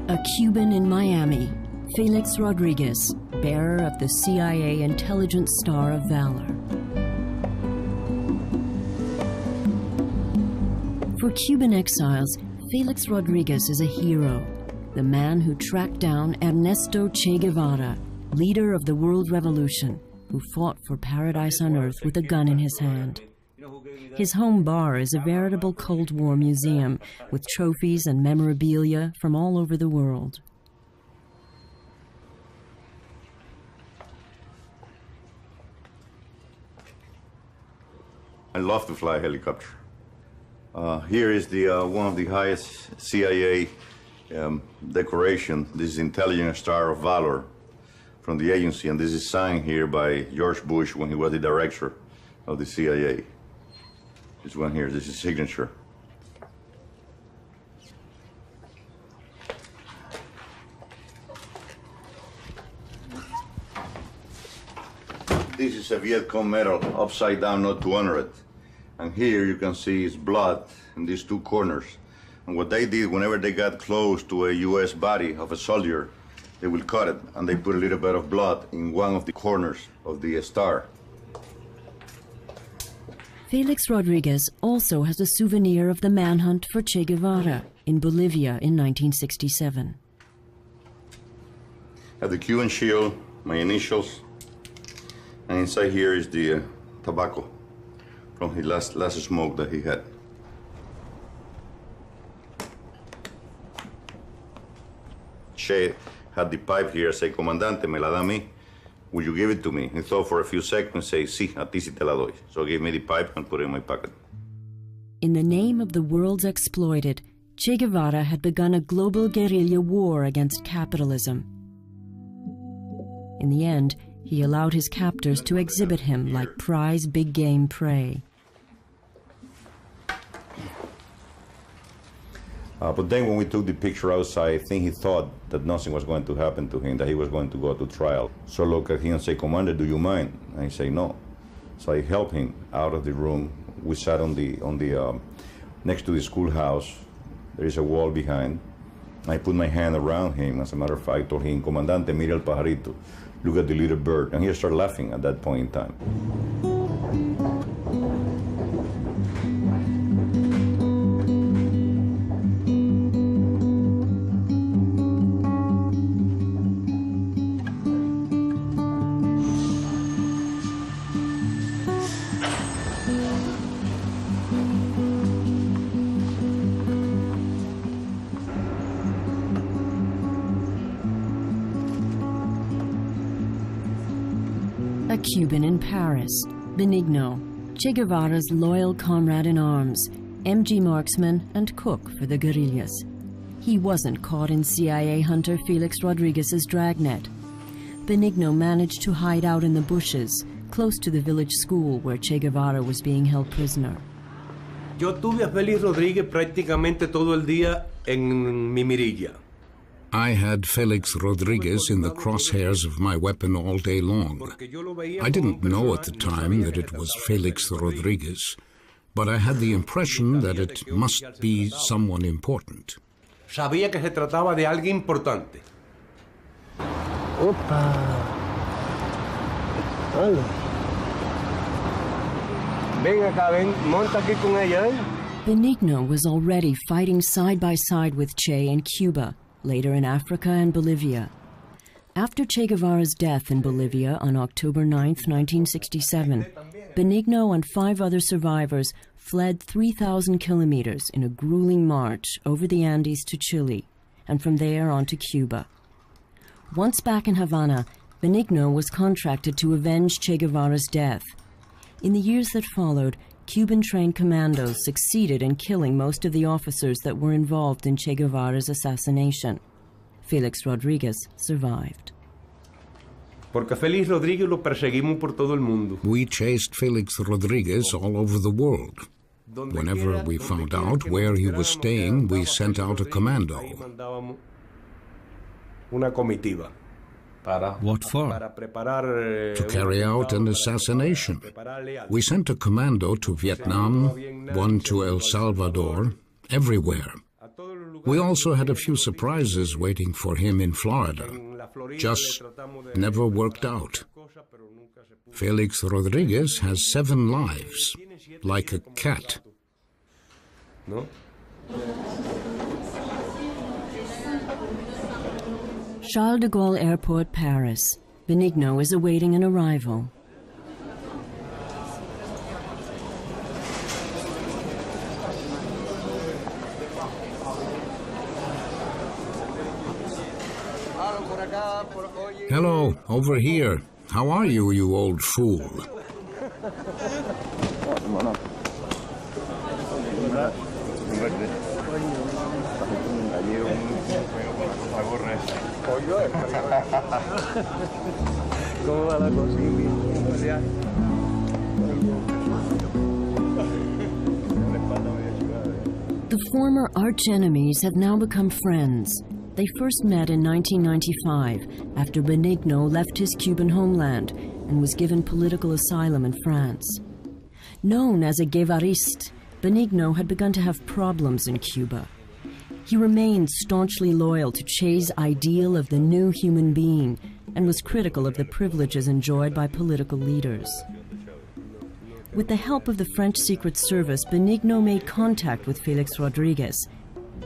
A Cuban in Miami, Felix Rodríguez, bearer of the CIA Intelligence Star of Valor. For Cuban exiles, Felix Rodríguez is a hero, the man who tracked down Ernesto Che Guevara, leader of the World Revolution, who fought for paradise on earth with a gun in his hand. His home bar is a veritable Cold War museum with trophies and memorabilia from all over the world. I love to fly a helicopter. Here is the one of the highest CIA decoration. This is Intelligence Star of Valor from the agency, and this is signed here by George Bush when he was the director of the CIA. This one here, this is his signature. This is a Viet Cong medal, upside down, not to honor it. And here you can see his blood in these two corners. And what they did, whenever they got close to a U.S. body of a soldier, they will cut it, and they put a little bit of blood in one of the corners of the star. Felix Rodríguez also has a souvenir of the manhunt for Che Guevara in Bolivia in 1967. I have the Cuban shield, my initials, and inside here is the tobacco from his last smoke that he had. Che had the pipe here, say, Comandante, me la da a mí. Will you give it to me? He thought for a few seconds, say, sí, a ti sí te la doy. So he gave me the pipe and put it in my pocket. In the name of the world's exploited, Che Guevara had begun a global guerrilla war against capitalism. In the end, he allowed his captors to exhibit him like prize big game prey. But then when we took the picture outside, I think he thought that nothing was going to happen to him, that he was going to go to trial. So I look at him and say, Commander, do you mind? And he say, no. So I helped him out of the room. We sat on the next to the schoolhouse. There is a wall behind. I put my hand around him. As a matter of fact, I told him, Comandante, mira el pajarito. Look at the little bird. And he started laughing at that point in time. A Cuban in Paris, Benigno, Che Guevara's loyal comrade in arms, MG marksman and cook for the guerrillas. He wasn't caught in CIA hunter Felix Rodríguez's dragnet. Benigno managed to hide out in the bushes, close to the village school where Che Guevara was being held prisoner. Yo tuve a Felix Rodríguez prácticamente todo el día en mi mirilla. I had Felix Rodríguez in the crosshairs of my weapon all day long. I didn't know at the time that it was Felix Rodríguez, but I had the impression that it must be someone important. Sabía que se trataba de alguien importante. Opa! Hola. Ven acá, ven, monta aquí con ella, ¿eh? Benigno was already fighting side by side with Che in Cuba, later in Africa and Bolivia. After Che Guevara's death in Bolivia on October 9, 1967, Benigno and 5 other survivors fled 3,000 kilometers in a grueling march over the Andes to Chile, and from there on to Cuba. Once back in Havana, Benigno was contracted to avenge Che Guevara's death. In the years that followed, Cuban-trained commandos succeeded in killing most of the officers that were involved in Che Guevara's assassination. Felix Rodríguez survived. Porque Felix Rodríguez lo perseguimos por todo el mundo. We chased Felix Rodríguez all over the world. Whenever we found out where he was staying, we sent out a commando. Una comitiva. What for? To carry out an assassination. We sent a commando to Vietnam, one to El Salvador, everywhere. We also had a few surprises waiting for him in Florida. Just never worked out. Felix Rodríguez has 7 lives, like a cat. Charles de Gaulle Airport, Paris. Benigno is awaiting an arrival. Hello, over here. How are you, you old fool? The former arch-enemies have now become friends. They first met in 1995 after Benigno left his Cuban homeland and was given political asylum in France. Known as a Guevarist, Benigno had begun to have problems in Cuba. He remained staunchly loyal to Che's ideal of the new human being and was critical of the privileges enjoyed by political leaders. With the help of the French Secret Service, Benigno made contact with Felix Rodríguez.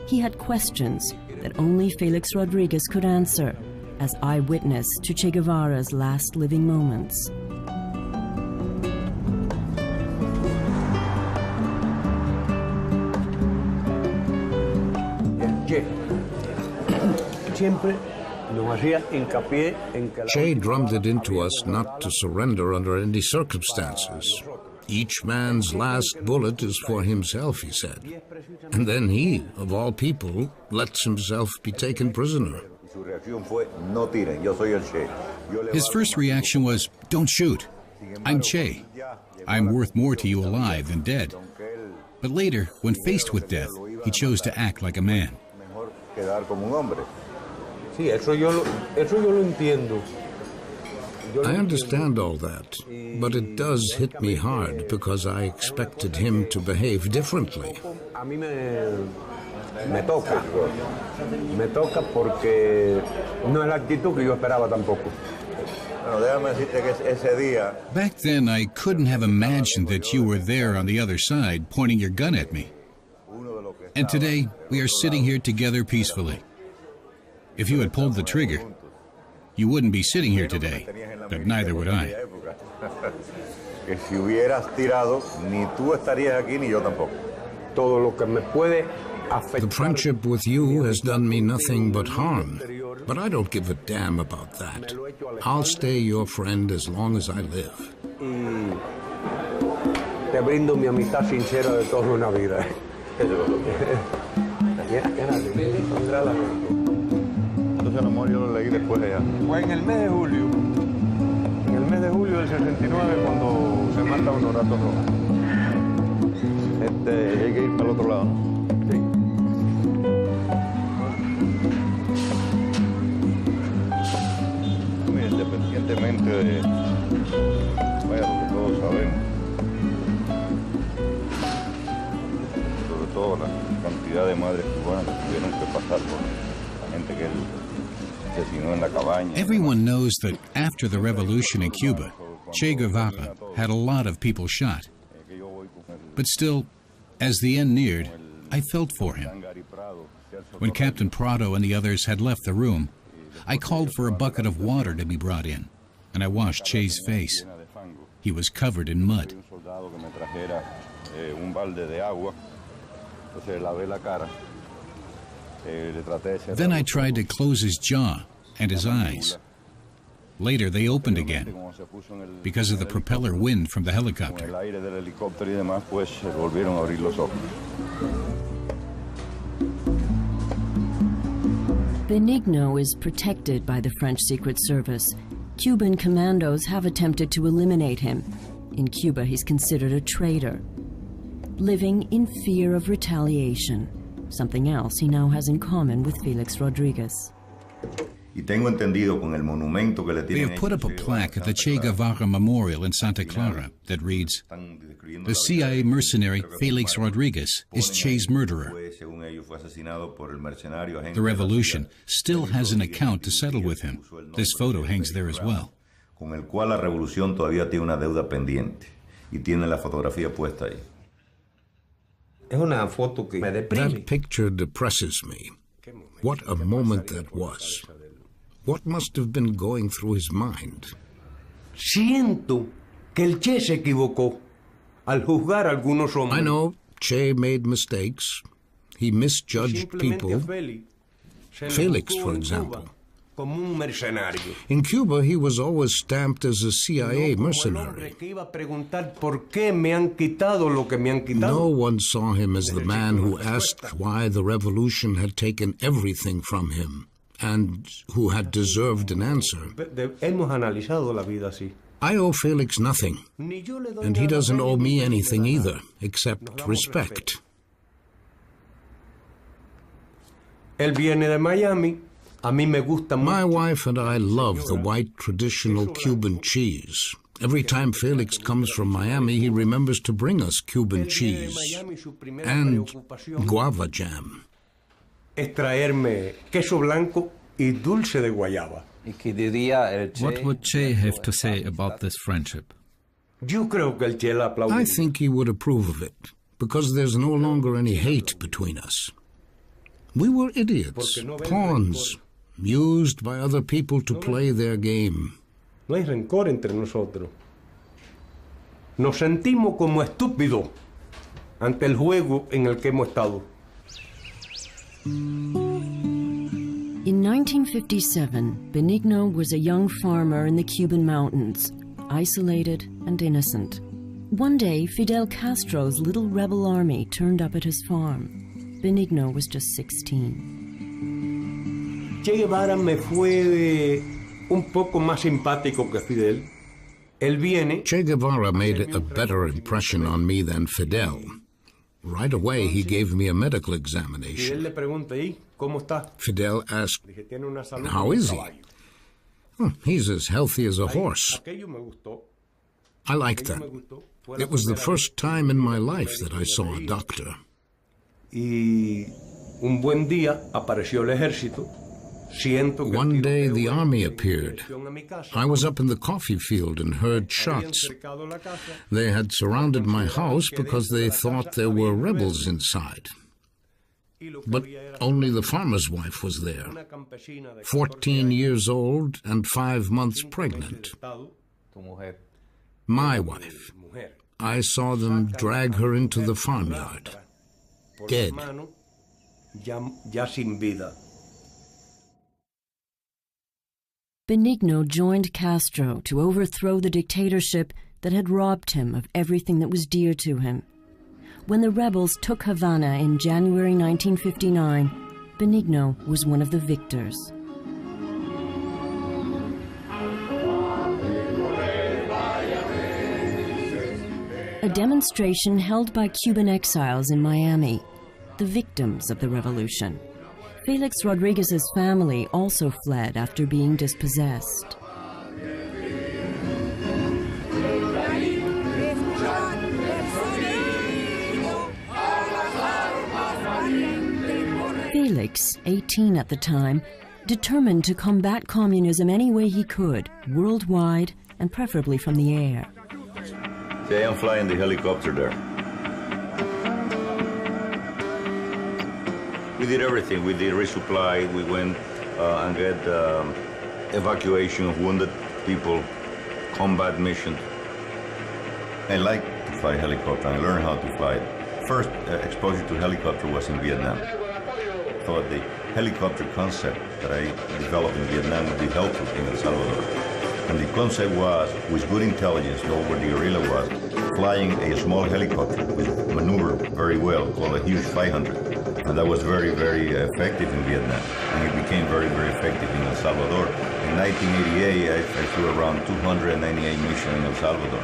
He had questions that only Felix Rodríguez could answer, as eyewitness to Che Guevara's last living moments. Che drummed it into us not to surrender under any circumstances. Each man's last bullet is for himself, he said. And then he, of all people, lets himself be taken prisoner. His first reaction was, "Don't shoot. I'm Che. I'm worth more to you alive than dead." But later, when faced with death, he chose to act like a man. I understand all that, but it does hit me hard because I expected him to behave differently. Me toca porque no es la actitud que yo esperaba tampoco. Back then, I couldn't have imagined that you were there on the other side, pointing your gun at me. And today, we are sitting here together peacefully. If you had pulled the trigger, you wouldn't be sitting here today, but neither would I. The friendship with you has done me nothing but harm, but I don't give a damn about that. I'll stay your friend as long as I live. Te brindo mi amistad sincera de toda una vida. Entonces, amor, yo lo leí después allá. Fue en el mes de julio. En el mes de julio del 69 cuando se mata a Honorato Rojas. Hay que ir para el otro lado, ¿no? Sí. Muy independientemente de, vaya, lo que todos sabemos, sobre todo la cantidad de madres cubanas que tuvieron que pasar por la gente que él asesinó en la cabaña. Everyone knows that after the revolution in Cuba, Che Guevara had a lot of people shot. But still, as the end neared, I felt for him. When Captain Prado and the others had left the room, I called for a bucket of water to be brought in, and I washed Che's face. He was covered in mud. Then I tried to close his jaw and his eyes. Later, they opened again because of the propeller wind from the helicopter. Benigno is protected by the French Secret Service. Cuban commandos have attempted to eliminate him. In Cuba, he's considered a traitor, living in fear of retaliation, something else he now has in common with Felix Rodríguez. We have put up a plaque at the Che Guevara Memorial in Santa Clara that reads, "The CIA mercenary Felix Rodríguez is Che's murderer." The revolution still has an account to settle with him. This photo hangs there as well. That picture depresses me. What a moment that was. What must have been going through his mind? Siento que el Che se equivocó al juzgar a algunos hombres. I know Che made mistakes. He misjudged people. Felix, for example. In Cuba, he was always stamped as a CIA mercenary. No one saw him as the man who asked why the revolution had taken everything from him and who had deserved an answer. I owe Felix nothing, and he doesn't owe me anything either, except respect. My wife and I love the white traditional Cuban cheese. Every time Felix comes from Miami, he remembers to bring us Cuban cheese and guava jam. What would Che have to say about this friendship? I think he would approve of it, because there's no longer any hate between us. We were idiots, pawns, used by other people to play their game. No hay rencor entre nosotros. Nos sentimos como estúpidos ante el juego en el que hemos estado. In 1957, Benigno was a young farmer in the Cuban mountains, isolated and innocent. One day, Fidel Castro's little rebel army turned up at his farm. Benigno was just 16. Che Guevara me fue un poco más simpático que Fidel. Él viene. Che Guevara made a better impression on me than Fidel. Right away, he gave me a medical examination. Fidel le pregunta, ¿y cómo está? Fidel asked, "How is he?" He's as healthy as a horse. I liked that. It was the first time in my life that I saw a doctor. Y un buen día apareció el ejército. One day the army appeared. I was up in the coffee field and heard shots. They had surrounded my house because they thought there were rebels inside. But only the farmer's wife was there, 14 years old and 5 months pregnant. My wife. I saw them drag her into the farmyard, dead. Benigno joined Castro to overthrow the dictatorship that had robbed him of everything that was dear to him. When the rebels took Havana in January 1959, Benigno was one of the victors. A demonstration held by Cuban exiles in Miami, the victims of the revolution. Felix Rodríguez's family also fled after being dispossessed. Felix, 18 at the time, determined to combat communism any way he could, worldwide and preferably from the air. I am flying the helicopter there. We did everything. We did resupply. We went and get evacuation of wounded people, combat missions. I like to fly helicopter. I learned how to fly it. First exposure to helicopter was in Vietnam. I thought the helicopter concept that I developed in Vietnam would be helpful in El Salvador. And the concept was, with good intelligence, know where the guerrilla was, flying a small helicopter with maneuver very well, called a Hughes 500. And that was very, very effective in Vietnam. And it became very, very effective in El Salvador. In 1988, I flew around 298 missions in El Salvador.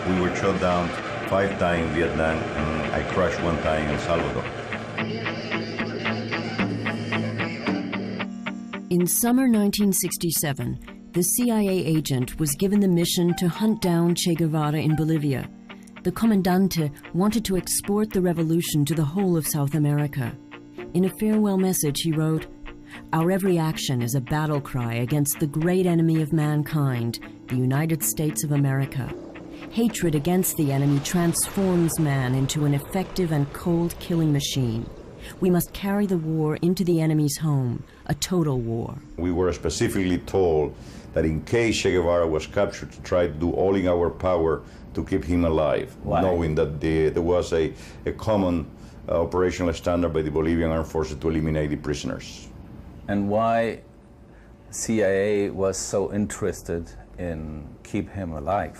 We were shot down 5 times in Vietnam, and I crashed 1 time in El Salvador. In In summer 1967, the CIA agent was given the mission to hunt down Che Guevara in Bolivia. The Comandante wanted to export the revolution to the whole of South America. In a farewell message, he wrote, "Our every action is a battle cry against the great enemy of mankind, the United States of America. Hatred against the enemy transforms man into an effective and cold killing machine. We must carry the war into the enemy's home, a total war." We were specifically told that in case Che Guevara was captured, to try to do all in our power to keep him alive, knowing that there was a common operational standard by the Bolivian Armed Forces to eliminate the prisoners. And why CIA was so interested in keep him alive?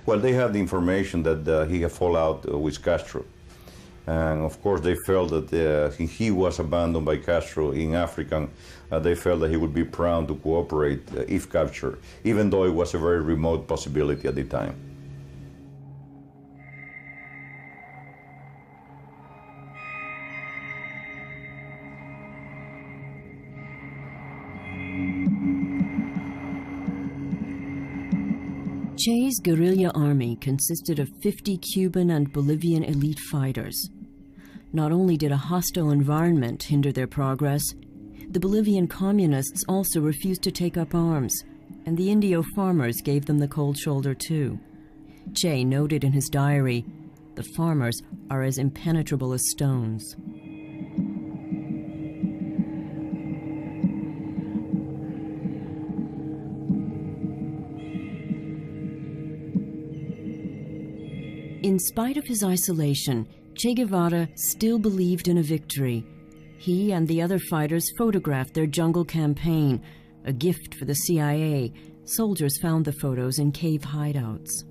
Well, they had the information that he had fallout with Castro. And of course, they felt that he was abandoned by Castro in Africa. They felt that he would be proud to cooperate if captured, even though it was a very remote possibility at the time. Che's guerrilla army consisted of 50 Cuban and Bolivian elite fighters. Not only did a hostile environment hinder their progress, the Bolivian communists also refused to take up arms, and the Indio farmers gave them the cold shoulder too. Che noted in his diary, "The farmers are as impenetrable as stones." In spite of his isolation, Che Guevara still believed in a victory. He and the other fighters photographed their jungle campaign, a gift for the CIA. Soldiers found the photos in cave hideouts.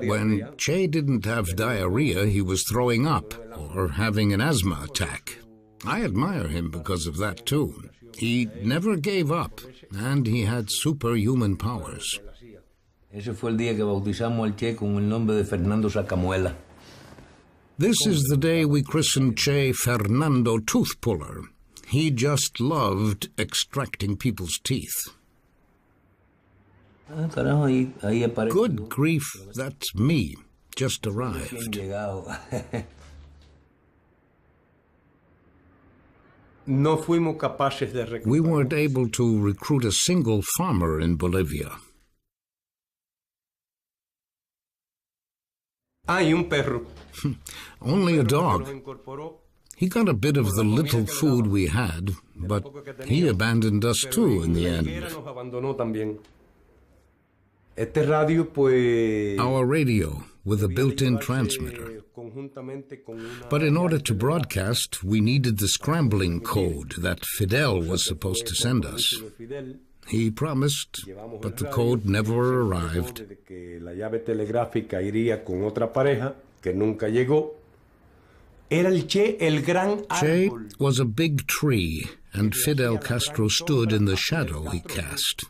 When Che didn't have diarrhea, he was throwing up or having an asthma attack. I admire him because of that too. He never gave up, and he had superhuman powers. Ese fue el día que bautizamos al Che con el nombre de Fernando Sacamuela. This is the day we christened Che Fernando Toothpuller. He just loved extracting people's teeth. Good grief, that's me. Just arrived. We weren't able to recruit a single farmer in Bolivia. Only a dog. He got a bit of the little food we had, but he abandoned us too in the end. Our radio with a built-in transmitter. But in order to broadcast, we needed the scrambling code that Fidel was supposed to send us. He promised, but the code never arrived. Che was a big tree, and Fidel Castro stood in the shadow he cast.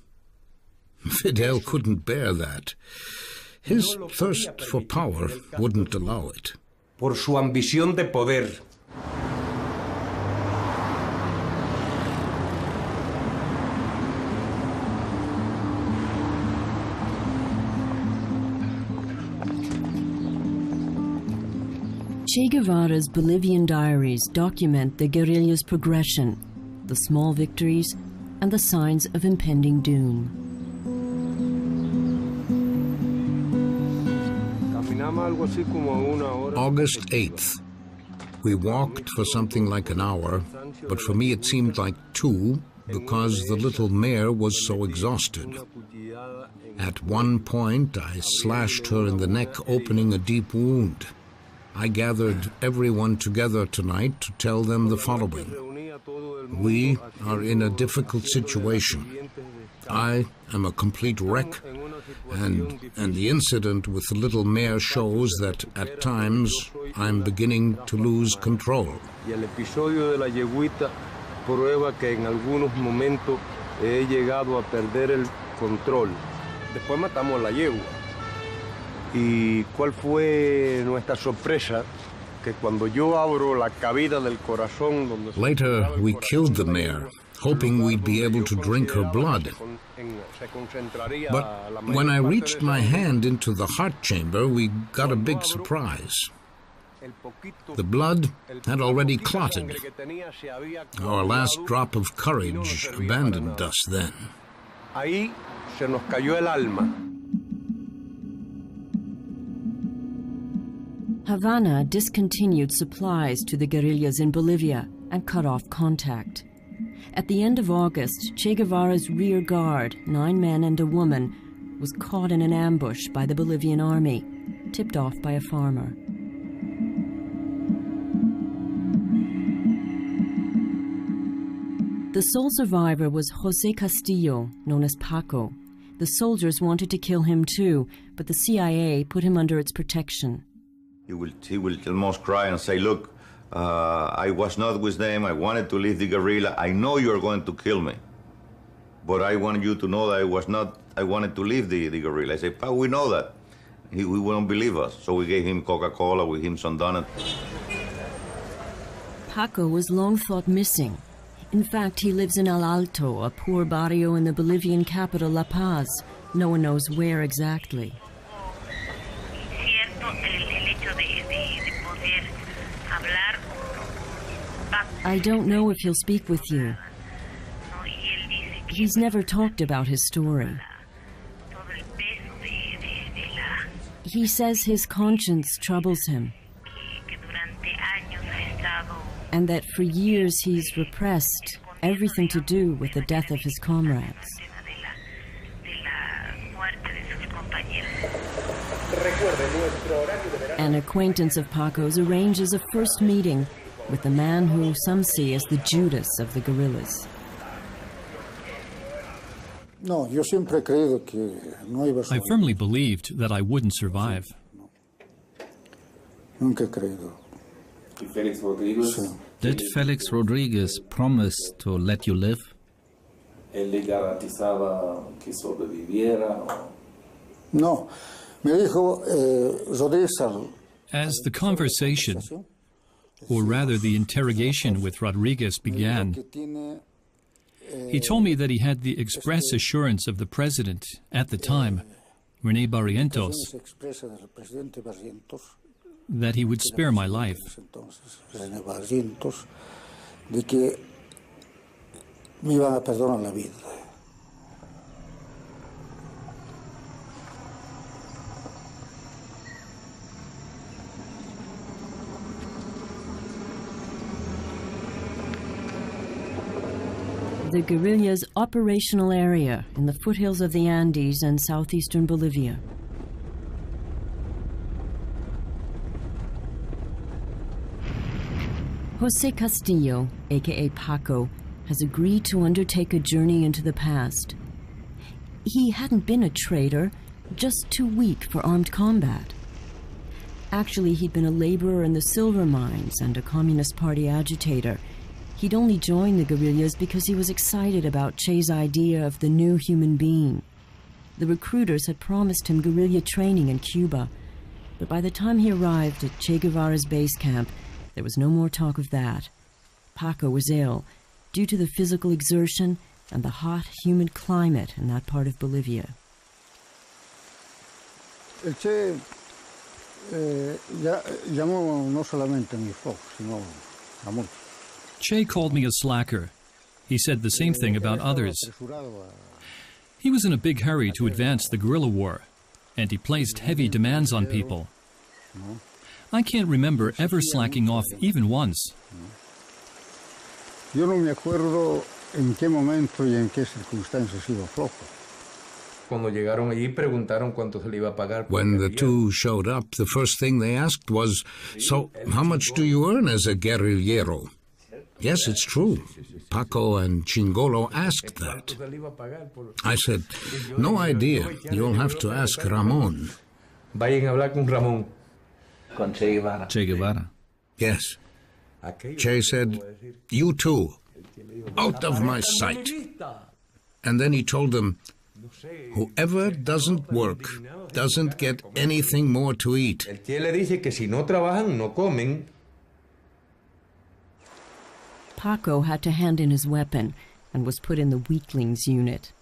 Fidel couldn't bear that. His thirst for power wouldn't allow it. Por su ambición de poder. Che Guevara's Bolivian diaries document the guerrilla's progression, the small victories, and the signs of impending doom. August 8th. We walked for something like an hour, but for me it seemed like 2 because the little mare was so exhausted. At one point, I slashed her in the neck, opening a deep wound. I gathered everyone together tonight to tell them the following. We are in a difficult situation. I am a complete wreck, and the incident with the little mare shows that at times I'm beginning to lose control. Y el episodio de la yeguita prueba que en algunos momentos he llegado a perder control. Después matamos la yegua. ¿Y cuál fue nuestra sorpresa? Que cuando yo abro la cabida del corazón donde Later, we killed the mare, hoping we'd be able to drink her blood. But when I reached my hand into the heart chamber, we got a big surprise. The blood had already clotted. Our last drop of courage abandoned us then. Ahí se nos cayó el alma. Havana discontinued supplies to the guerrillas in Bolivia and cut off contact. At the end of August, Che Guevara's rear guard, 9 men and a woman, was caught in an ambush by the Bolivian army, tipped off by a farmer. The sole survivor was José Castillo, known as Paco. The soldiers wanted to kill him too, but the CIA put him under its protection. He will almost cry and say, look, I was not with them, I wanted to leave the guerrilla, I know you're going to kill me, but I want you to know that I wanted to leave the guerrilla. I said, we know that. He wouldn't believe us, so we gave him Coca-Cola, we gave him some donuts. Paco was long thought missing. In fact, he lives in El Alto, a poor barrio in the Bolivian capital, La Paz. No one knows where exactly. I don't know if he'll speak with you. He's never talked about his story. He says his conscience troubles him, and that for years he's repressed everything to do with the death of his comrades. An acquaintance of Paco's arranges a first meeting with the man who some see as the Judas of the guerrillas. I firmly believed that I wouldn't survive. Did Felix Rodríguez promise to let you live? No. As the conversation, or rather the interrogation with Rodríguez began, he told me that he had the express assurance of the president at the time, René Barrientos, that he would spare my life. The guerrillas' operational area in the foothills of the Andes and southeastern Bolivia. José Castillo, aka Paco, has agreed to undertake a journey into the past. He hadn't been a traitor, just too weak for armed combat. Actually, he'd been a laborer in the silver mines and a Communist Party agitator. He'd only joined the guerrillas because he was excited about Che's idea of the new human being. The recruiters had promised him guerrilla training in Cuba, but by the time he arrived at Che Guevara's base camp, there was no more talk of that. Paco was ill, due to the physical exertion and the hot, humid climate in that part of Bolivia. El Che llamó no solamente a mi flock, sino a muchos. Che called me a slacker. He said the same thing about others. He was in a big hurry to advance the guerrilla war, and he placed heavy demands on people. I can't remember ever slacking off even once. Yo no me acuerdo en qué momento y en qué circunstancias iba flojo. When the two showed up, the first thing they asked was, "So, how much do you earn as a guerrillero?" Yes, it's true. Paco and Chingolo asked that. I said, "No idea. You'll have to ask Ramon." Con Che Guevara. Che Guevara. Yes. Che said, "You too. Out of my sight." And then he told them, Whoever doesn't work doesn't get anything more to eat. El Che le dice que si no trabajan, no comen. Paco had to hand in his weapon and was put in the weaklings unit.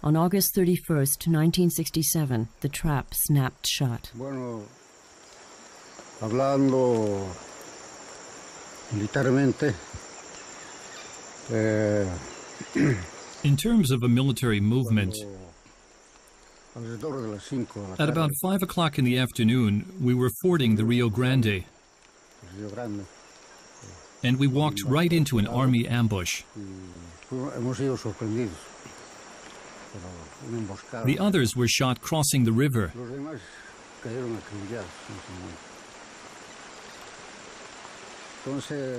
On August 31st, 1967, the trap snapped shut. Bueno, hablando militarmente, In terms of a military movement, at about 5 o'clock in the afternoon, we were fording the Rio Grande, and we walked right into an army ambush. The others were shot crossing the river.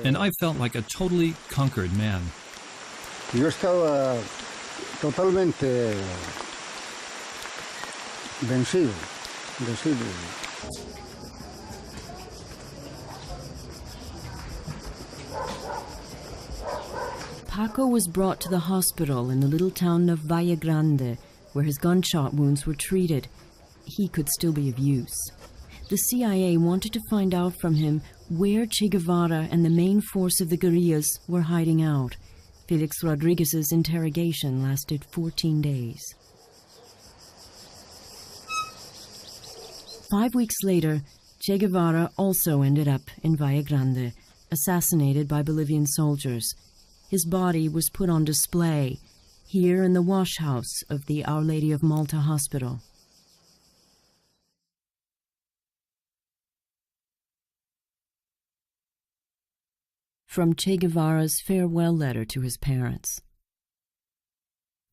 And I felt like a totally conquered man. Yo estaba totalmente vencido. Paco was brought to the hospital in the little town of Valle Grande, where his gunshot wounds were treated. He could still be of use. The CIA wanted to find out from him where Che Guevara and the main force of the guerrillas were hiding out. Felix Rodríguez's interrogation lasted 14 days. 5 weeks later, Che Guevara also ended up in Valle Grande, assassinated by Bolivian soldiers. His body was put on display here in the wash house of the Our Lady of Malta Hospital. From Che Guevara's farewell letter to his parents.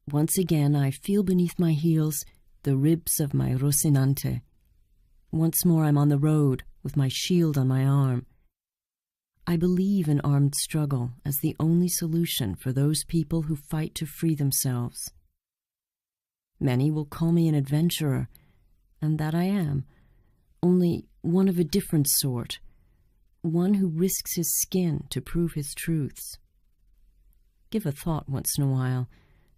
Once again I feel beneath my heels the ribs of my Rocinante. Once more I'm on the road with my shield on my arm. I believe in armed struggle as the only solution for those people who fight to free themselves. Many will call me an adventurer, and that I am, only one of a different sort. One who risks his skin to prove his truths. Give a thought once in a while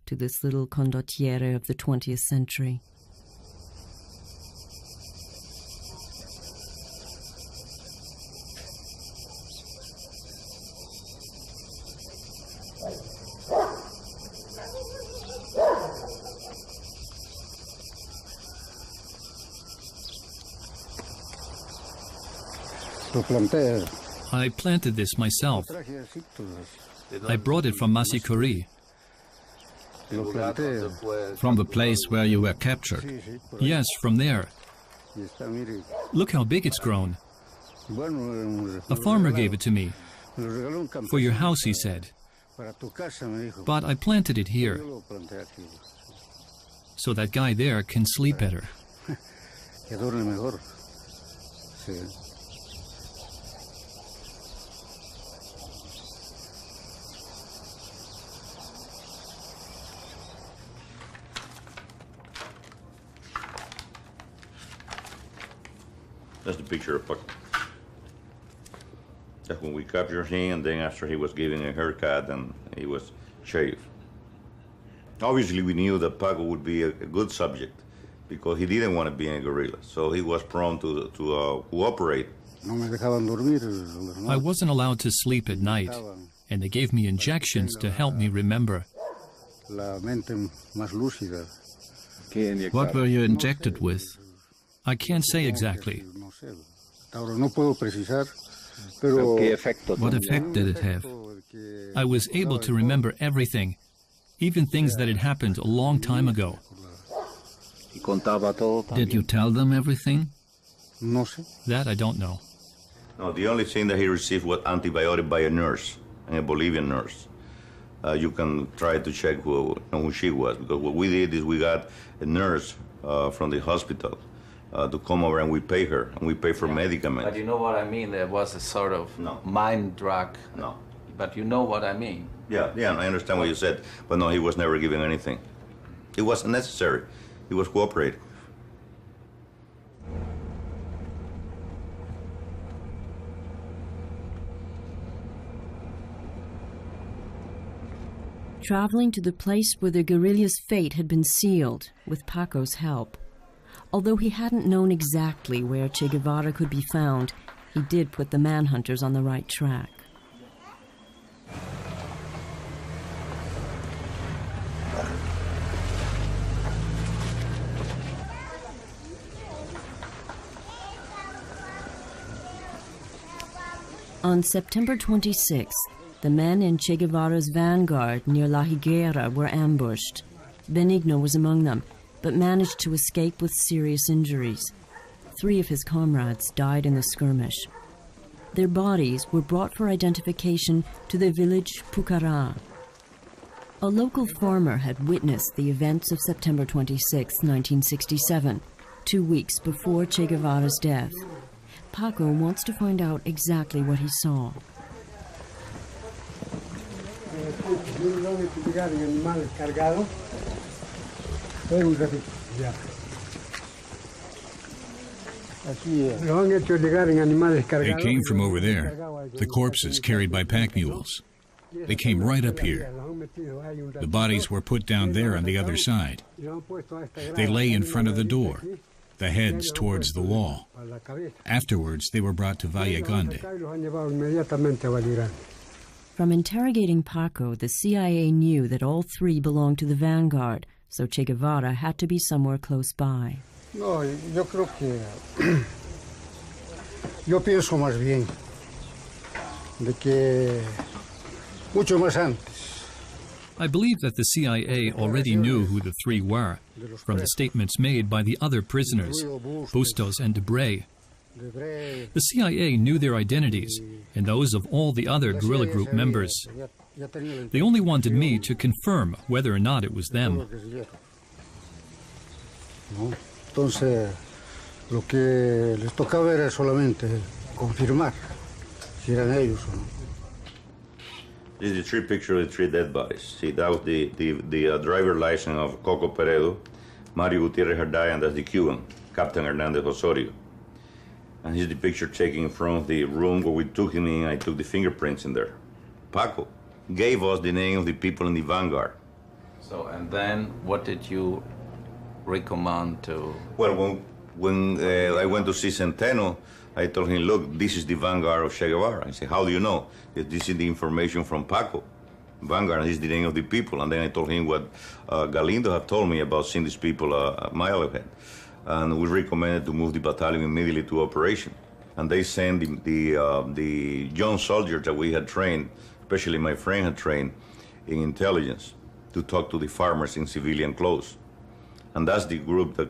to this little condottiere of the 20th century. I planted this myself. I brought it from Masicuri. From the place where you were captured? Yes, from there. Look how big it's grown. A farmer gave it to me. For your house, he said. But I planted it here, so that guy there can sleep better. That's the picture of Paco. That's when we captured him, and then after he was giving a haircut and he was shaved. Obviously, we knew that Paco would be a good subject because he didn't want to be in a guerrilla, so he was prone to cooperate. I wasn't allowed to sleep at night, and they gave me injections to help me remember. What were you injected with? I can't say exactly. What effect did it have? I was able to remember everything, even things that had happened a long time ago. Did you tell them everything? That I don't know. No, the only thing that he received was antibiotic by a nurse, a Bolivian nurse. You can try to check who she was, because what we did is we got a nurse from the hospital to come over, and we pay her, and we pay for medicaments. But you know what I mean? There was a sort of mind drug. No. But you know what I mean? Yeah, I understand what you said, but no, he was never given anything. It wasn't necessary. He was cooperating. traveling to the place where the guerrilla's fate had been sealed with Paco's help. Although he hadn't known exactly where Che Guevara could be found, he did put the manhunters on the right track. On September 26th, the men in Che Guevara's vanguard near La Higuera were ambushed. Benigno was among them, but managed to escape with serious injuries. 3 of his comrades died in the skirmish. Their bodies were brought for identification to the village Pucará. A local farmer had witnessed the events of September 26, 1967, 2 weeks before Che Guevara's death. Paco wants to find out exactly what he saw. They came from over there, the corpses carried by pack mules. They came right up here. The bodies were put down there on the other side. They lay in front of the door, the heads towards the wall. Afterwards, they were brought to Valle Grande. From interrogating Paco, the CIA knew that all 3 belonged to the vanguard, so Che Guevara had to be somewhere close by. No, yo creo que yo pienso más bien de que mucho más antes. I believe that the CIA already knew who the 3 were, from the statements made by the other prisoners, Bustos and Debray. The CIA knew their identities and those of all the other guerrilla group members. They only wanted me to confirm whether or not it was them. Entonces, lo que les tocaba era solamente confirmar si eran ellos o no. This is the 3 picture of the 3 dead bodies. See, that was the driver license of Coco Peredo, Mario Gutierrez Harday, and that's the Cuban, Captain Hernandez Osorio. And here's the picture taken from the room where we took him in. I took the fingerprints in there. Paco gave us the name of the people in the vanguard. So, and then what did you recommend to? Well, when I went to see Centeno, I told him, look, this is the vanguard of Che Guevara. I said, how do you know? This is the information from Paco. Vanguard, this is the name of the people. And then I told him what Galindo had told me about seeing these people a mile ahead. And we recommended to move the battalion immediately to operation. And they sent the young soldiers that we had trained, especially my friend had trained in intelligence, to talk to the farmers in civilian clothes. And that's the group that,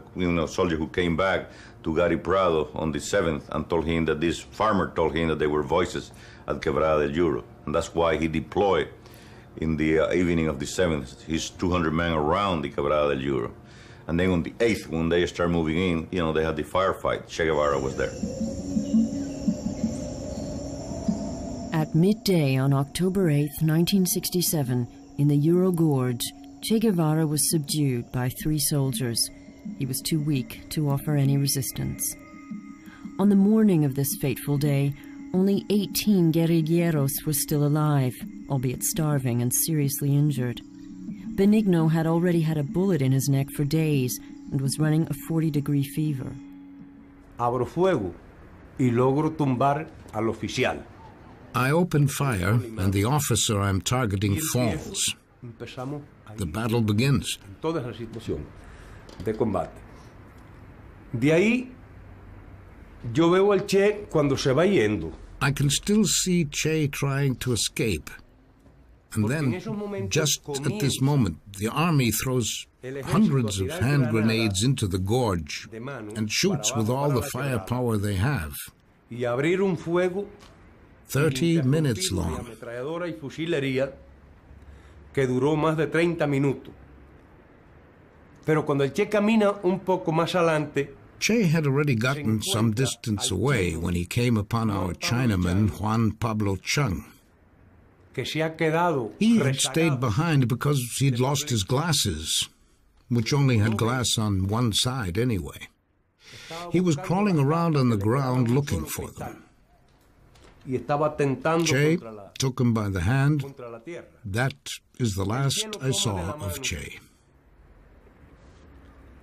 soldier who came back to Gary Prado on the 7th and told him that this farmer told him that they were voices at Quebrada del Euro. And that's why he deployed in the evening of the 7th, his 200 men around the Quebrada del Euro. And then on the 8th, when they started moving in, they had the firefight. Che Guevara was there. At midday on October 8, 1967, in the Euro Gorge, Che Guevara was subdued by 3 soldiers. He was too weak to offer any resistance. On the morning of this fateful day, only 18 guerrilleros were still alive, albeit starving and seriously injured. Benigno had already had a bullet in his neck for days and was running a 40-degree fever. Abro fuego y logro tumbar al oficial. I open fire and the officer I'm targeting falls. The battle begins. Toda esa situación de combate. De ahí, yo veo al Che cuando se va yendo. I can still see Che trying to escape. And then, just at this moment, the army throws hundreds of hand grenades into the gorge and shoots with all the firepower they have. 30 minutes long. Que duró más de 30 minutos. Pero cuando el Che camina un poco más adelante, Che had already gotten some distance away when he came upon our Chinaman Juan Pablo Chung. He had stayed behind because he'd lost his glasses, which only had glass on one side anyway. He was crawling around on the ground looking for them. Che took him by the hand. That is the last I saw of Che.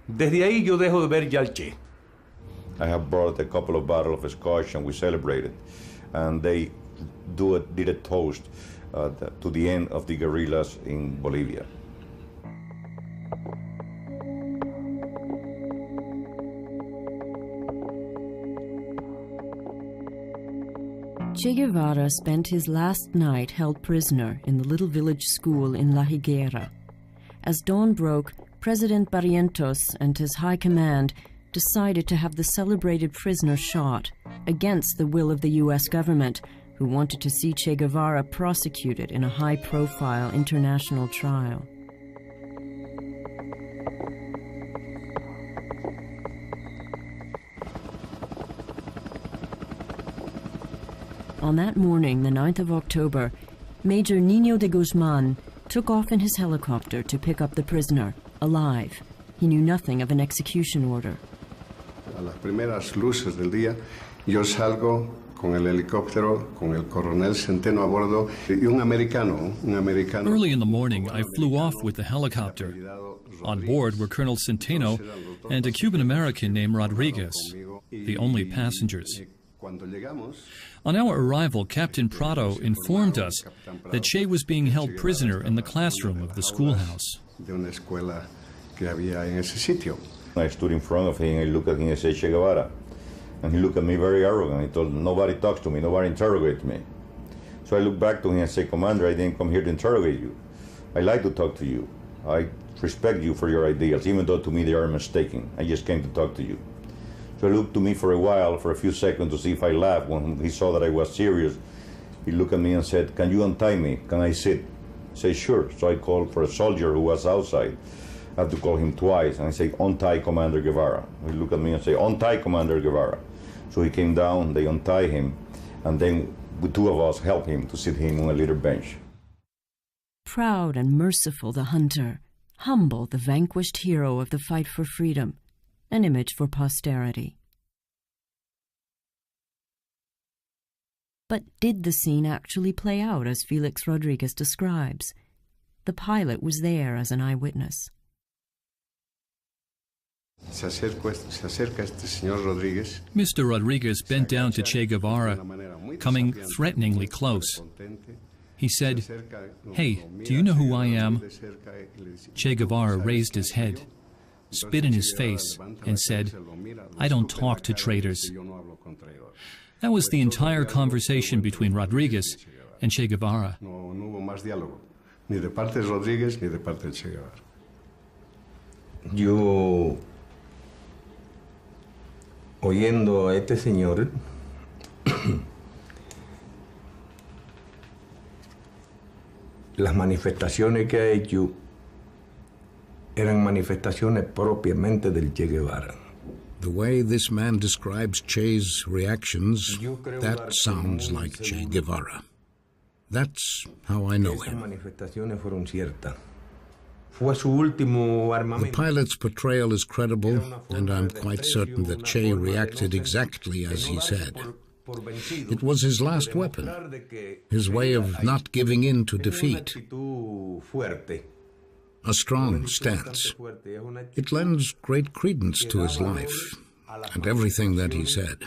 Desde ahí yo dejo de ver ya al Che. I have brought a couple of bottles of scotch and we celebrated. And they did a toast to the end of the guerrillas in Bolivia. Che Guevara spent his last night held prisoner in the little village school in La Higuera. As dawn broke, President Barrientos and his high command decided to have the celebrated prisoner shot, against the will of the U.S. government, who wanted to see Che Guevara prosecuted in a high-profile international trial. On that morning, the 9th of October, Major Niño de Guzman took off in his helicopter to pick up the prisoner, alive. He knew nothing of an execution order. A las primeras luces del día, yo salgo con el helicóptero, con el coronel Centeno a bordo y un americano. Early in the morning, I flew off with the helicopter. On board were Colonel Centeno and a Cuban-American named Rodriguez, the only passengers. On our arrival, Captain Prado informed us that Che was being held prisoner in the classroom of the schoolhouse. I stood in front of him, I looked at him and said, Che Guevara. And he looked at me very arrogant. He told, nobody talks to me, nobody interrogates me. So I looked back to him and said, Commander, I didn't come here to interrogate you. I like to talk to you. I respect you for your ideas, even though to me they are mistaken. I just came to talk to you. So he looked to me for a while, for a few seconds, to see if I laughed. When he saw that I was serious, he looked at me and said, can you untie me? Can I sit? I said, sure. So I called for a soldier who was outside. I had to call him twice, and I say, untie Commander Guevara. He looked at me and said, untie Commander Guevara. So he came down, they untie him, and then the two of us helped him to sit him on a little bench. Proud and merciful the hunter, humble the vanquished hero of the fight for freedom, an image for posterity. But did the scene actually play out as Felix Rodríguez describes? The pilot was there as an eyewitness. Mr. Rodriguez bent down to Che Guevara, coming threateningly close. He said, "Hey, do you know who I am?" Che Guevara raised his head, spit in his face, and said, "I don't talk to traitors." That was the entire conversation between Rodriguez and Che Guevara. Yo, oyendo a este señor, las manifestaciones que ha hecho eran manifestaciones propiamente del Che Guevara. The way this man describes Che's reactions, that sounds like Che Guevara. That's how I know him. The pilot's portrayal is credible, and I'm quite certain that Che reacted exactly as he said. It was his last weapon, his way of not giving in to defeat. A strong stance. It lends great credence to his life and everything that he said.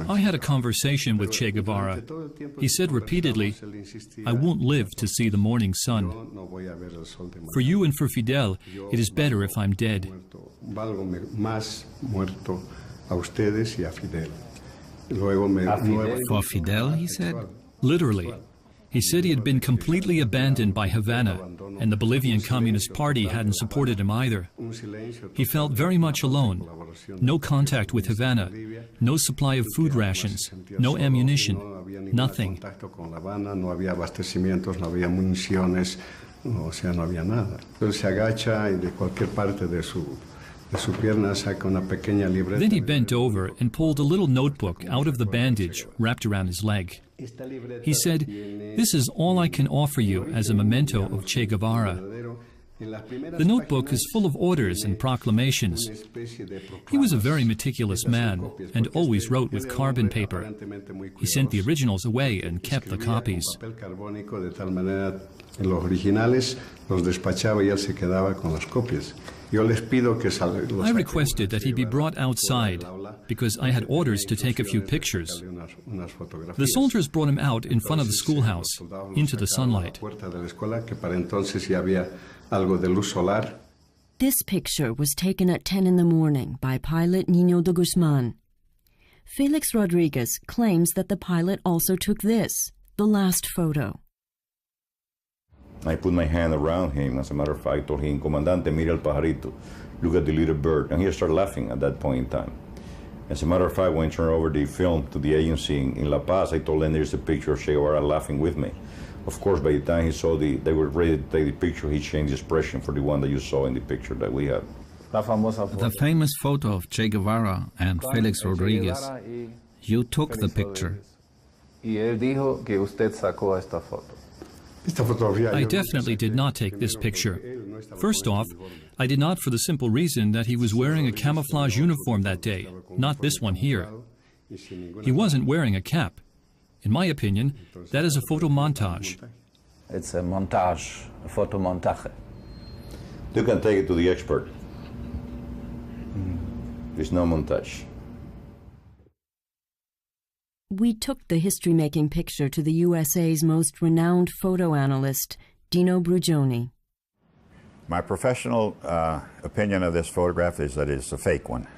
I had a conversation with Che Guevara. He said repeatedly, "I won't live to see the morning sun. For you and for Fidel, it is better if I'm dead." For Fidel, he said? Literally. He said he had been completely abandoned by Havana, and the Bolivian Communist Party hadn't supported him either. He felt very much alone. No contact with Havana, no supply of food rations, no ammunition, nothing. Then he bent over and pulled a little notebook out of the bandage wrapped around his leg. He said, "This is all I can offer you as a memento of Che Guevara. The notebook is full of orders and proclamations. He was a very meticulous man and always wrote with carbon paper. He sent the originals away and kept the copies. I requested that he be brought outside because I had orders to take a few pictures. The soldiers brought him out in front of the schoolhouse, into the sunlight. This picture was taken at 10 in the morning by pilot Niño de Guzman. Felix Rodríguez claims that the pilot also took this, the last photo. I put my hand around him. As a matter of fact, I told him, Comandante, mira el pajarito. Look at the little bird. And he started laughing at that point in time. As a matter of fact, when I turned over the film to the agency in La Paz, I told them there's a picture of Che Guevara laughing with me. Of course, by the time he saw they were ready to take the picture, he changed the expression for the one that you saw in the picture that we had. The famous photo of Che Guevara and Felix Rodríguez. You took the picture. I definitely did not take this picture. First off, I did not for the simple reason that he was wearing a camouflage uniform that day, not this one here. He wasn't wearing a cap. In my opinion, that is a photo montage. It's a montage, a photo montaje. You can take it to the expert. It's no montage. We took the history-making picture to the USA's most renowned photo analyst, Dino Brugioni. My professional opinion of this photograph is that it's a fake one.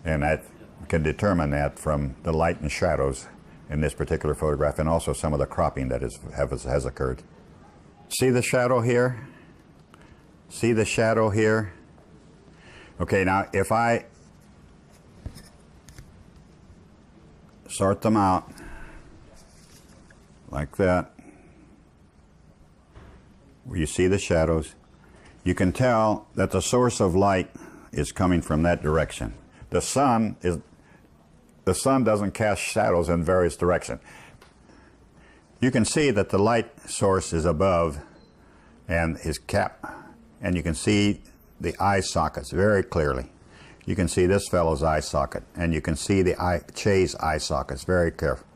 And I can determine that from the light and shadows in this particular photograph, and also some of the cropping that has occurred. See the shadow here? See the shadow here? Okay, now if I sort them out like that, where you see the shadows, you can tell that the source of light is coming from that direction. The sun doesn't cast shadows in various directions. You can see that the light source is above and his cap, and you can see the eye sockets very clearly. You can see this fellow's eye socket, and you can see the Che's eye sockets very careful.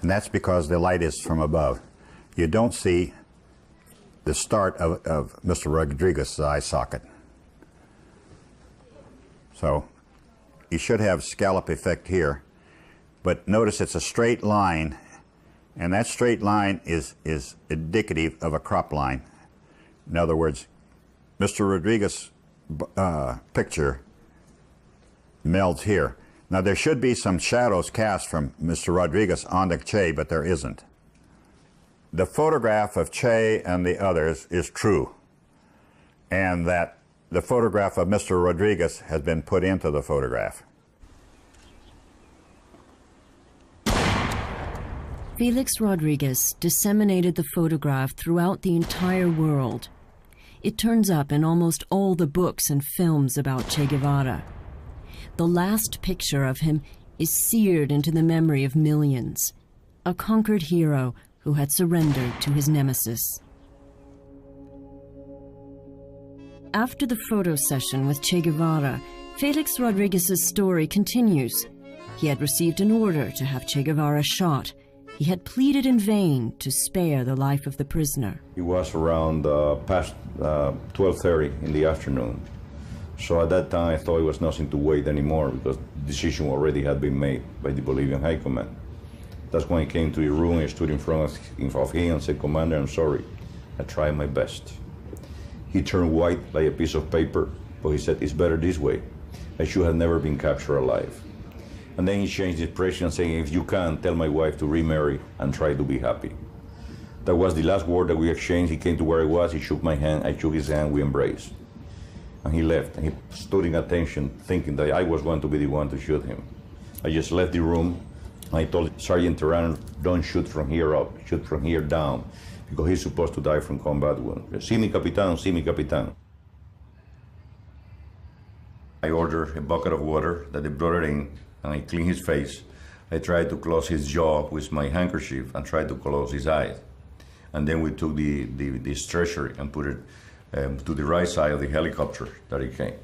And that's because the light is from above. You don't see the start of Mr. Rodríguez's eye socket. So you should have scallop effect here, but notice it's a straight line, and that straight line is indicative of a crop line. In other words, Mr. Rodríguez's picture melds here. Now there should be some shadows cast from Mr. Rodríguez onto Che, but there isn't. The photograph of Che and the others is true, and that the photograph of Mr. Rodríguez has been put into the photograph. Felix Rodríguez disseminated the photograph throughout the entire world. It turns up in almost all the books and films about Che Guevara. The last picture of him is seared into the memory of millions, a conquered hero who had surrendered to his nemesis. After the photo session with Che Guevara, Felix Rodríguez's story continues. He had received an order to have Che Guevara shot. He had pleaded in vain to spare the life of the prisoner. It was around past 12:30 in the afternoon. So at that time, I thought it was nothing to wait anymore because the decision already had been made by the Bolivian High Command. That's when I came to the room and stood in front of him and said, Commander, I'm sorry. I tried my best. He turned white like a piece of paper, but he said, it's better this way. I should have never been captured alive. And then he changed his expression saying, if you can, tell my wife to remarry and try to be happy. That was the last word that we exchanged. He came to where I was, he shook my hand, I shook his hand, we embraced. And he left, and he stood in attention, thinking that I was going to be the one to shoot him. I just left the room, and I told Sergeant Terran, don't shoot from here up, shoot from here down, because he's supposed to die from combat wound. See me, Capitan, see me, Capitan. I ordered a bucket of water that they brought it in, and I cleaned his face. I tried to close his jaw with my handkerchief and tried to close his eyes. And then we took the stretcher and put it to the right side of the helicopter that it came.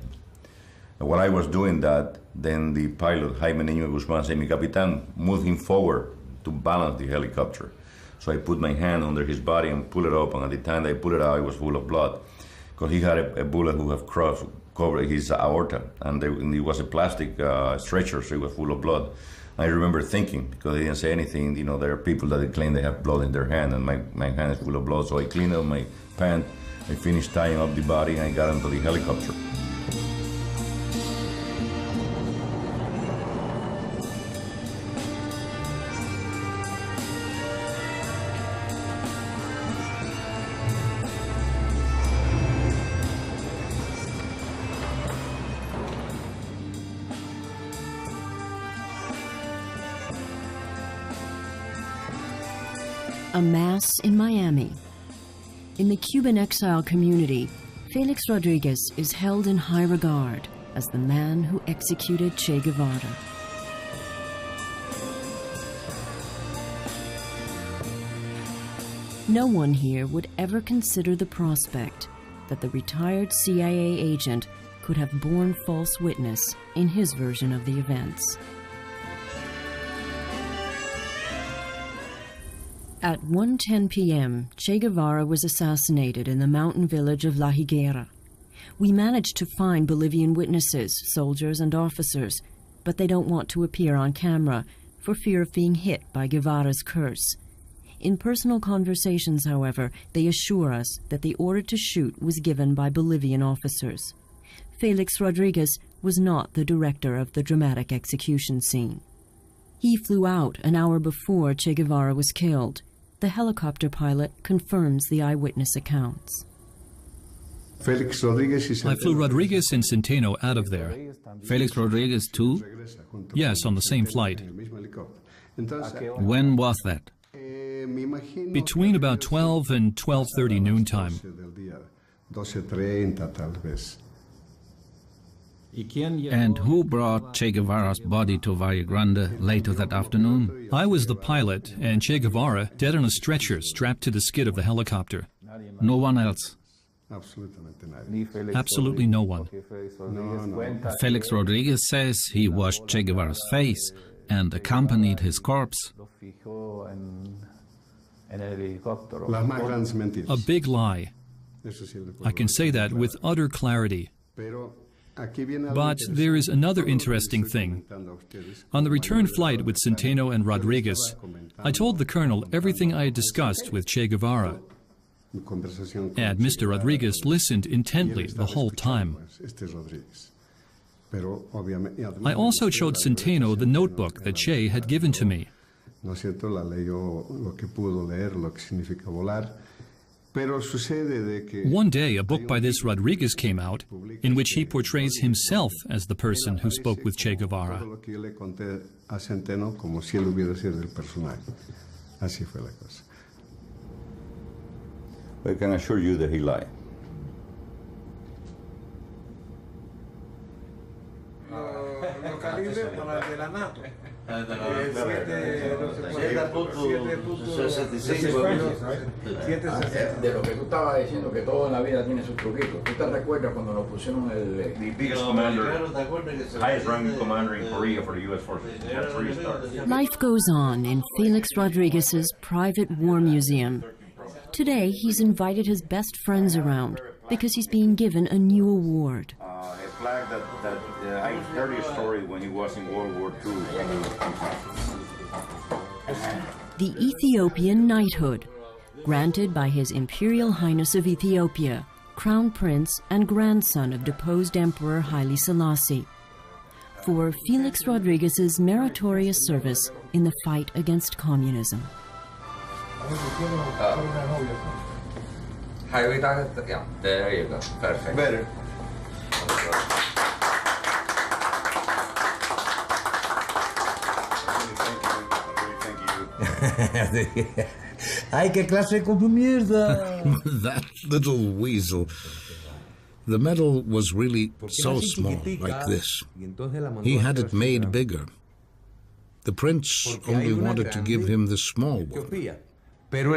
And while I was doing that, then the pilot, Jaime Neue Guzman, said, "Mi capitán, move him forward to balance the helicopter." So I put my hand under his body and pull it up, and at the time that I pulled it out, it was full of blood, because he had a bullet who have covered his aorta, and it was a plastic stretcher, so it was full of blood. I remember thinking, because they didn't say anything, you know, there are people that claim they have blood in their hand, and my hand is full of blood, so I cleaned up my pant, I finished tying up the body, and I got into the helicopter. A mass in Miami. In the Cuban exile community, Felix Rodríguez is held in high regard as the man who executed Che Guevara. No one here would ever consider the prospect that the retired CIA agent could have borne false witness in his version of the events. At 1:10 p.m., Che Guevara was assassinated in the mountain village of La Higuera. We managed to find Bolivian witnesses, soldiers and officers, but they don't want to appear on camera for fear of being hit by Guevara's curse. In personal conversations, however, they assure us that the order to shoot was given by Bolivian officers. Felix Rodríguez was not the director of the dramatic execution scene. He flew out an hour before Che Guevara was killed. The helicopter pilot confirms the eyewitness accounts. Felix Rodríguez I flew Rodríguez and Centeno out of there. Felix Rodríguez too? Yes, on the same flight. When was that? Between about 12 and 12:30 noontime. And who brought Che Guevara's body to Valle Grande later that afternoon? I was the pilot, and Che Guevara dead on a stretcher strapped to the skid of the helicopter. No one else? Absolutely no one. Felix Rodríguez says he washed Che Guevara's face and accompanied his corpse. A big lie. I can say that with utter clarity. But there is another interesting thing. On the return flight with Centeno and Rodríguez, I told the colonel everything I had discussed with Che Guevara. And Mr. Rodríguez listened intently the whole time. I also showed Centeno the notebook that Che had given to me. One day, a book by this Rodríguez came out, in which he portrays himself as the person who spoke with Che Guevara. I can assure you that he lied. De lo que tú estabas diciendo, que todo en la vida tiene sus truquitos. ¿Tú te recuerdas cuando nos pusieron el highest ranking commander in Korea for the U.S. forces? Had 3 stars. Life goes on in Felix Rodríguez's private war museum. Today, he's invited his best friends around because he's being given a new award. A flag that I heard his story when he was in World War II. The Ethiopian knighthood, granted by His Imperial Highness of Ethiopia, Crown Prince and grandson of deposed Emperor Haile Selassie, for Felix Rodríguez's meritorious service in the fight against communism. Yeah, there you go. Perfect. Better. Ay, qué clase con mierda. That little weasel. The medal was really so small, like this. He had it made bigger. The prince only wanted to give him the small one. Pero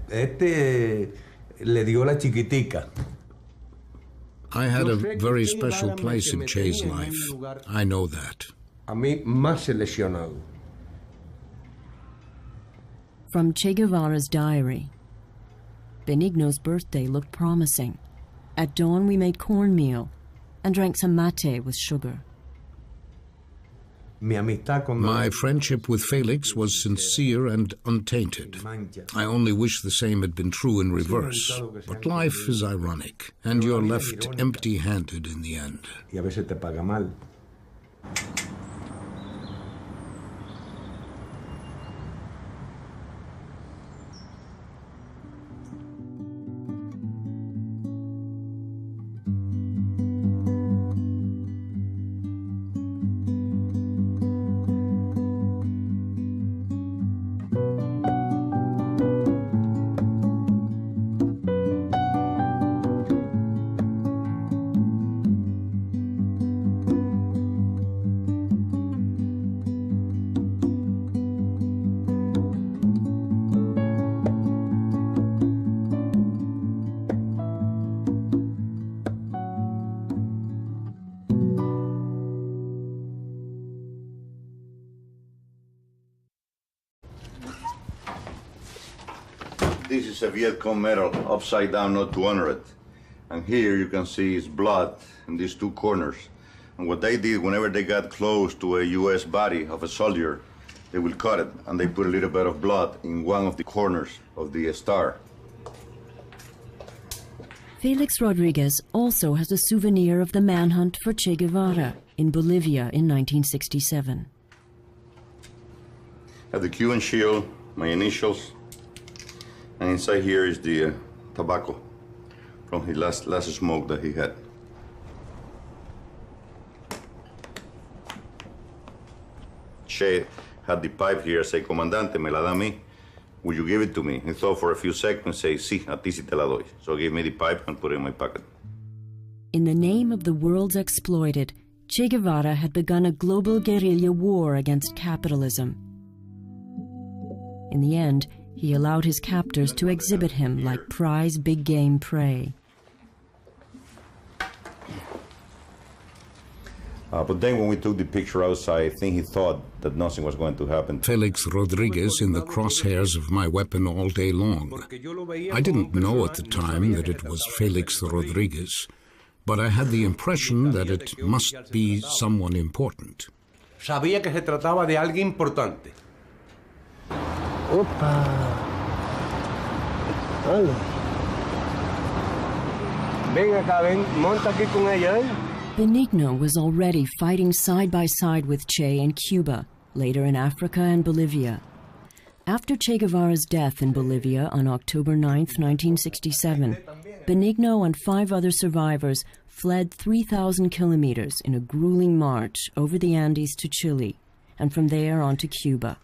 este le dio la chiquitica. I had a very special place in Che's life. I know that. A mí más seleccionado. From Che Guevara's diary. Benigno's birthday looked promising. At dawn we made cornmeal and drank some mate with sugar. My friendship with Felix was sincere and untainted. I only wish the same had been true in reverse. But life is ironic, and you're left empty-handed in the end. This is a Viet Cong medal, upside down, not to honor it. And here you can see his blood in these two corners. And what they did, whenever they got close to a U.S. body of a soldier, they will cut it, and they put a little bit of blood in one of the corners of the star. Felix Rodríguez also has a souvenir of the manhunt for Che Guevara in Bolivia in 1967. I have the Cuban shield, my initials, and inside here is the tobacco from his last smoke that he had. Che had the pipe here, say, Comandante, me la da a mí. Will you give it to me? He thought for a few seconds, say, sí, a ti sí te la doy. So he gave me the pipe and put it in my pocket. In the name of the world's exploited, Che Guevara had begun a global guerrilla war against capitalism. In the end, he allowed his captors to exhibit him like prize big game prey. But then when we took the picture outside, I think he thought that nothing was going to happen. Felix Rodríguez in the crosshairs of my weapon all day long. I didn't know at the time that it was Felix Rodríguez, but I had the impression that it must be someone important. Sabía que se trataba de alguien importante. Opa! Hola. Ven acá, ven, monta aquí con ella, ¿eh? Benigno was already fighting side by side with Che in Cuba, later in Africa and Bolivia. After Che Guevara's death in Bolivia on October 9, 1967, Benigno and 5 other survivors fled 3,000 kilometers in a grueling march over the Andes to Chile, and from there on to Cuba.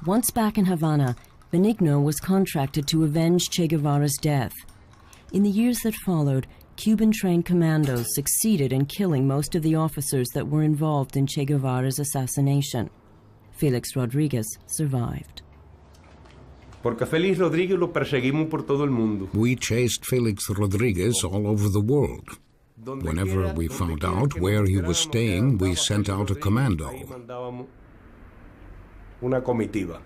Once back in Havana, Benigno was contracted to avenge Che Guevara's death. In the years that followed, Cuban-trained commandos succeeded in killing most of the officers that were involved in Che Guevara's assassination. Felix Rodríguez survived. Porque Felix Rodríguez lo perseguimos por todo el mundo. We chased Felix Rodríguez all over the world. Whenever we found out where he was staying, we sent out a commando. Una comitiva.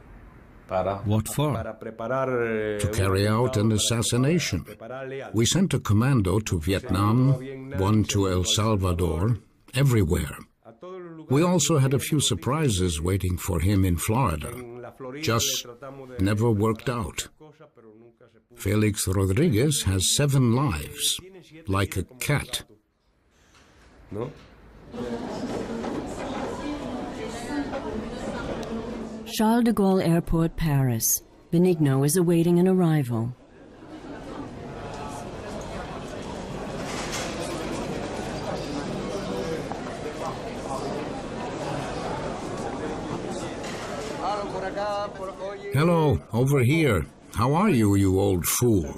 What for? To carry out an assassination. We sent a commando to Vietnam, one to El Salvador, everywhere. We also had a few surprises waiting for him in Florida. Just never worked out. Felix Rodríguez has 7 lives, like a cat. No? Charles de Gaulle Airport, Paris. Benigno is awaiting an arrival. Hello, over here. How are you, you old fool?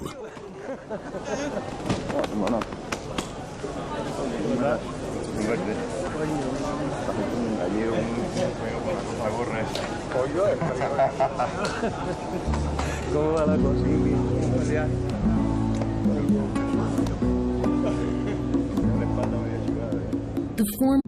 ¿Cómo va la cosilla? The form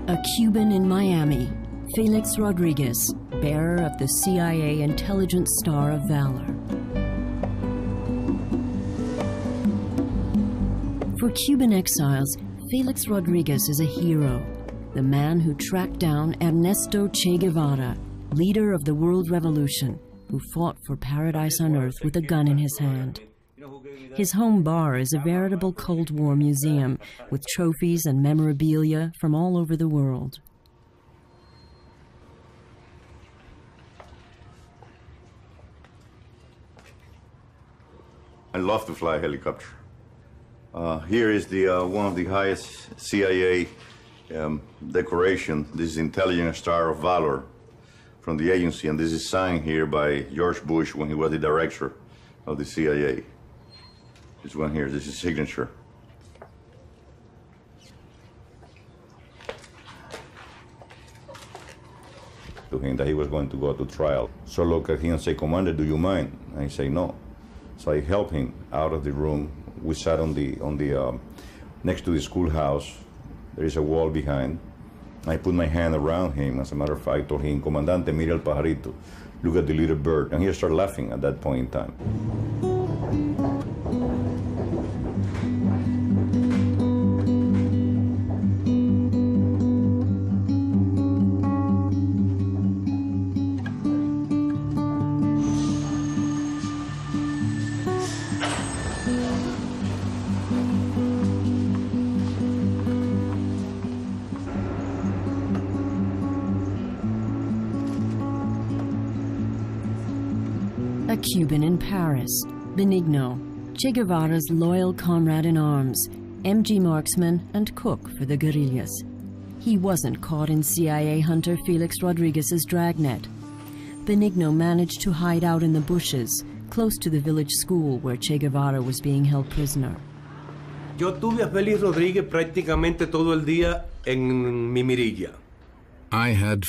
A Cuban in Miami, Felix Rodríguez, bearer of the CIA Intelligence Star of Valor. For Cuban exiles, Felix Rodríguez is a hero, the man who tracked down Ernesto Che Guevara, leader of the world revolution, who fought for paradise on earth with a gun in his hand. His home bar is a veritable Cold War museum with trophies and memorabilia from all over the world. I love to fly a helicopter. Here is the one of the highest CIA decoration. This is Intelligence Star of Valor from the agency, and this is signed here by George Bush when he was the director of the CIA. This one here, this is signature. To him that he was going to go to trial. So look at him and say, "Commander, do you mind?" And I say, "No." So I helped him out of the room. We sat on the next to the schoolhouse. There is a wall behind. I put my hand around him. As a matter of fact, I told him, "Comandante, mira el pajarito. Look at the little bird." And he started laughing at that point in time. A Cuban in Paris, Benigno, Che Guevara's loyal comrade in arms, MG marksman and cook for the guerrillas. He wasn't caught in CIA hunter Felix Rodríguez's dragnet. Benigno managed to hide out in the bushes, close to the village school where Che Guevara was being held prisoner. Yo tuve a Felix Rodríguez prácticamente todo el día en mi mirilla. I had